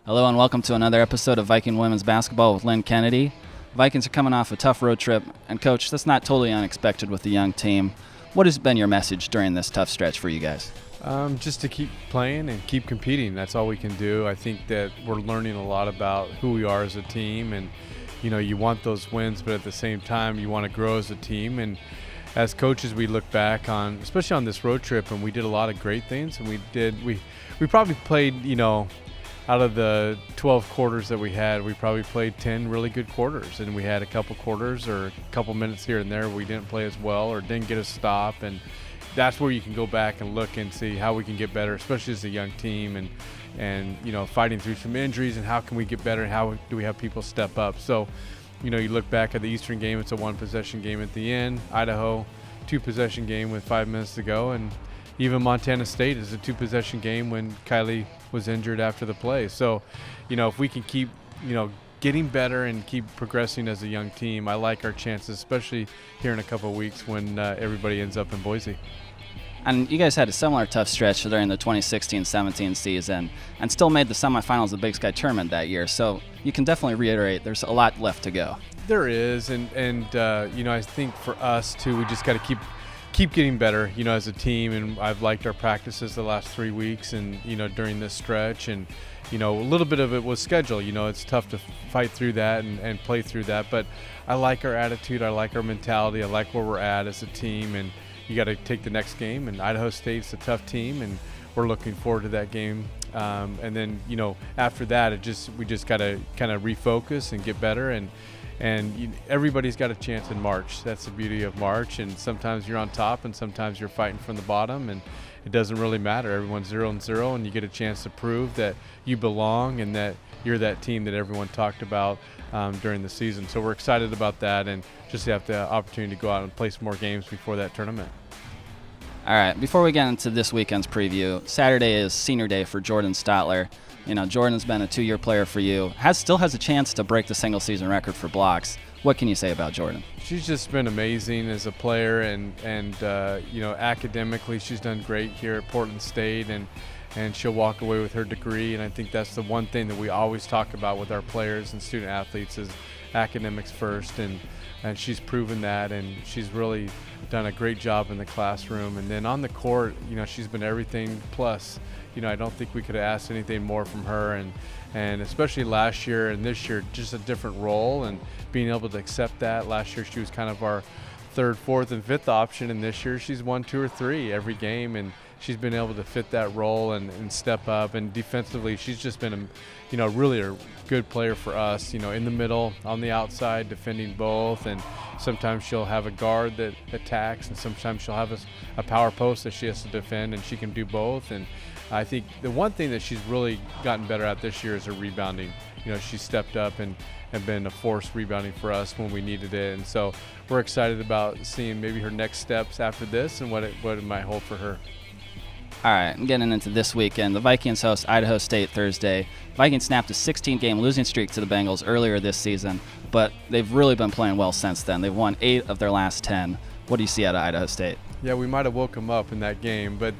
Hello and welcome to another episode of Viking Women's Basketball with Lynn Kennedy. Vikings are coming off a tough road trip, and Coach, that's not totally unexpected with the young team. What has been your message during this tough stretch for you guys? Just to keep playing and keep competing. That's all we can do. I think that we're learning a lot about who we are as a team, and you want those wins, but at the same time you want to grow as a team. And as coaches, we look back on, especially on this road trip, and we did a lot of great things, and we probably played, out of the 12 quarters that we had, we probably played 10 really good quarters, and we had a couple quarters or a couple minutes here and there we didn't play as well or didn't get a stop, and that's where you can go back and look and see how we can get better, especially as a young team, and fighting through some injuries, and how can we get better, and how do we have people step up. So you look back at the Eastern game, it's a one-possession game at the end. Idaho, two-possession game with 5 minutes to go, and even Montana State is a two-possession game when Kylie was injured after the play. So, if we can keep, getting better and keep progressing as a young team, I like our chances, especially here in a couple of weeks when everybody ends up in Boise. And you guys had a similar tough stretch during the 2016-17 season and still made the semifinals of the Big Sky Tournament that year. So you can definitely reiterate there's a lot left to go. There is, and I think for us too, we just got to keep getting better, as a team. And I've liked our practices the last 3 weeks, and during this stretch, and a little bit of it was schedule. It's tough to fight through that and play through that, but I like our attitude, I like our mentality, I like where we're at as a team. And you got to take the next game, and Idaho State's a tough team, and we're looking forward to that game. And then after that, we just got to kind of refocus and get better, and everybody's got a chance in March. That's the beauty of March, and sometimes you're on top and sometimes you're fighting from the bottom, and it doesn't really matter. Everyone's 0-0, and you get a chance to prove that you belong and that you're that team that everyone talked about during the season. So we're excited about that, and just have the opportunity to go out and play some more games before that tournament. All right, before we get into this weekend's preview, Saturday is Senior Day for Jordan Stotler. Jordan's been a 2-year player for you, still has a chance to break the single-season record for blocks. What can you say about Jordan? She's just been amazing as a player, and academically she's done great here at Portland State, and she'll walk away with her degree. And I think that's the one thing that we always talk about with our players and student athletes is academics first, and she's proven that, and she's really done a great job in the classroom. And then on the court, she's been everything plus. I don't think we could have asked anything more from her, and especially last year and this year, just a different role, and being able to accept that. Last year she was kind of our third, fourth, and fifth option, and this year she's 1, 2, or 3 every game, and she's been able to fit that role and step up. And defensively, she's just been really a good player for us, in the middle, on the outside, defending both. And sometimes she'll have a guard that attacks, and sometimes she'll have a power post that she has to defend, and she can do both. And I think the one thing that she's really gotten better at this year is her rebounding. She stepped up and been a force rebounding for us when we needed it. And so we're excited about seeing maybe her next steps after this and what it might hold for her. All right, and getting into this weekend, the Vikings host Idaho State Thursday. Vikings snapped a 16-game losing streak to the Bengals earlier this season, but they've really been playing well since then. They've won 8 of their last 10. What do you see out of Idaho State? Yeah, we might have woke them up in that game, but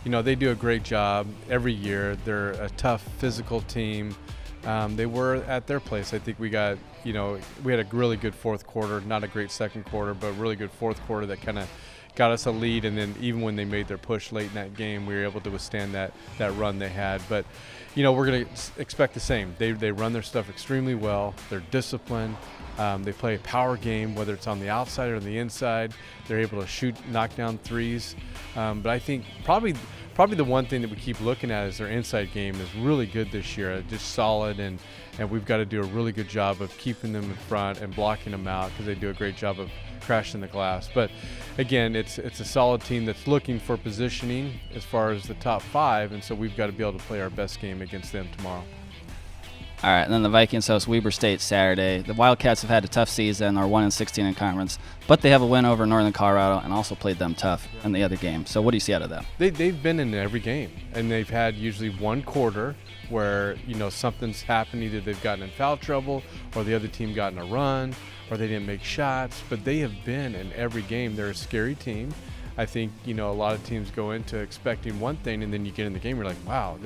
they do a great job every year. They're a tough, physical team. They were at their place. I think we got, we had a really good fourth quarter, not a great second quarter, but really good fourth quarter that kind of got us a lead. And then even when they made their push late in that game, we were able to withstand that run they had. But, we're going to expect the same. They run their stuff extremely well. They're disciplined. They play a power game, whether it's on the outside or on the inside. They're able to knock down threes. But I think probably the one thing that we keep looking at is their inside game is really good this year, just solid, and we've got to do a really good job of keeping them in front and blocking them out, because they do a great job of crashing the glass. But again, it's a solid team that's looking for positioning as far as the top 5, and so we've got to be able to play our best game against them tomorrow. All right, and then the Vikings host Weber State Saturday. The Wildcats have had a tough season, are 1-16 in conference, but they have a win over Northern Colorado and also played them tough in the other game. So what do you see out of them? They've been in every game, and they've had usually one quarter where something's happened. Either they've gotten in foul trouble, or the other team got in a run, or they didn't make shots. But they have been in every game. They're a scary team. I think a lot of teams go into expecting one thing, and then you get in the game, you're like, wow,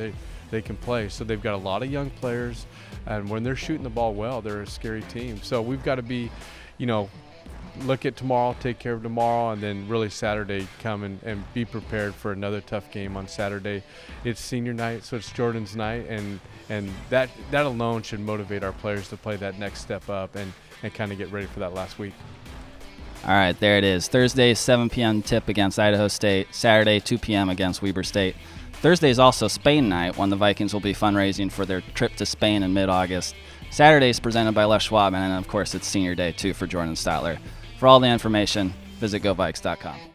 they can play. So they've got a lot of young players, and when they're shooting the ball well, they're a scary team. So we've got to be, look at tomorrow, take care of tomorrow, and then really Saturday come and be prepared for another tough game on Saturday. It's senior night, so it's Jordan's night, and that alone should motivate our players to play that next step up and kind of get ready for that last week. All right, there it is. Thursday, 7 p.m. tip against Idaho State. Saturday, 2 p.m. against Weber State. Thursday is also Spain night, when the Vikings will be fundraising for their trip to Spain in mid-August. Saturday is presented by Les Schwab, and of course it's senior day, too, for Jordan Stotler. For all the information, visit GoVikes.com.